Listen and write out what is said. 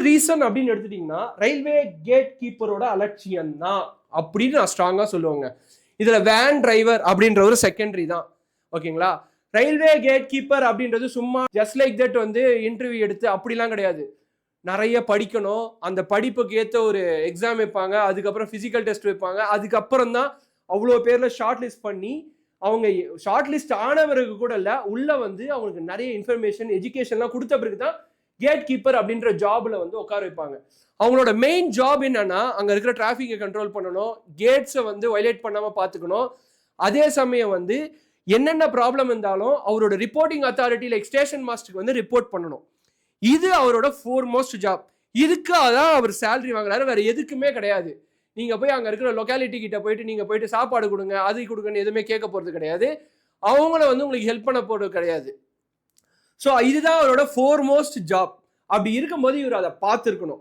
Reason அப்படின்னு எடுத்துட்டீங்கன்னா railway gate கீப்பரோட அலட்சியம் தான் அப்படின்னு நான் ஸ்ட்ராங்கா சொல்லுவாங்க. இதுல வேன் டிரைவர் அப்படின்ற ஒரு செகண்டரி தான். ஓகேங்களா? ரயில்வே கேட் கீப்பர் அப்படின்றது சும்மா ஜஸ்ட் லைக் தட் வந்து இன்டர்வியூ எடுத்து அப்படிலாம் கிடையாது. நிறைய படிக்கணும், அந்த படிப்புக்கு ஏற்ற ஒரு எக்ஸாம் வைப்பாங்க, அதுக்கப்புறம் பிசிக்கல் டெஸ்ட் வைப்பாங்க, அதுக்கப்புறம் தான் அவ்வளோ பேர்ல ஷார்ட் லிஸ்ட் பண்ணி அவங்க ஷார்ட் லிஸ்ட் ஆனவருக்கு கூட இல்ல உள்ள வந்து அவங்களுக்கு நிறைய இன்ஃபர்மேஷன் எஜுகேஷன்லாம் கொடுத்த பிறகு தான் கேட் கீப்பர் அப்படின்ற ஜாப்ல வந்து உட்கார வைப்பாங்க. அவங்களோட மெயின் ஜாப் என்னன்னா அங்க இருக்கிற டிராஃபிக்கை கண்ட்ரோல் பண்ணணும், கேட்ஸை வந்து வயலேட் பண்ணாம பார்த்துக்கணும். அதே சமயம் வந்து என்னென்ன ப்ராப்ளம் இருந்தாலும் அவரோட ரிப்போர்ட்டிங் அத்தாரிட்டி லைக் ஸ்டேஷன் மாஸ்டருக்கு வந்து ரிப்போர்ட் பண்ணணும். இது அவரோட ஃபோர்மோஸ்ட் ஜாப். இதுக்காக தான் அவர் சேலரி வாங்குறாரு, வேற எதுக்குமே கிடையாது. நீங்க போய் அங்க இருக்கிற லொக்காலிட்டி கிட்ட போயிட்டு நீங்க போயிட்டு சாப்பாடு கொடுங்க, அது கொடுங்கன்னு எதுவுமே கேட்க போறது கிடையாது. அவங்கள வந்து உங்களுக்கு ஹெல்ப் பண்ண போறது கிடையாது. ஸோ இதுதான் அவரோட ஃபோர்மோஸ்ட் ஜாப். அப்படி இருக்கும்போது இவர் அதை பார்த்துருக்கணும்.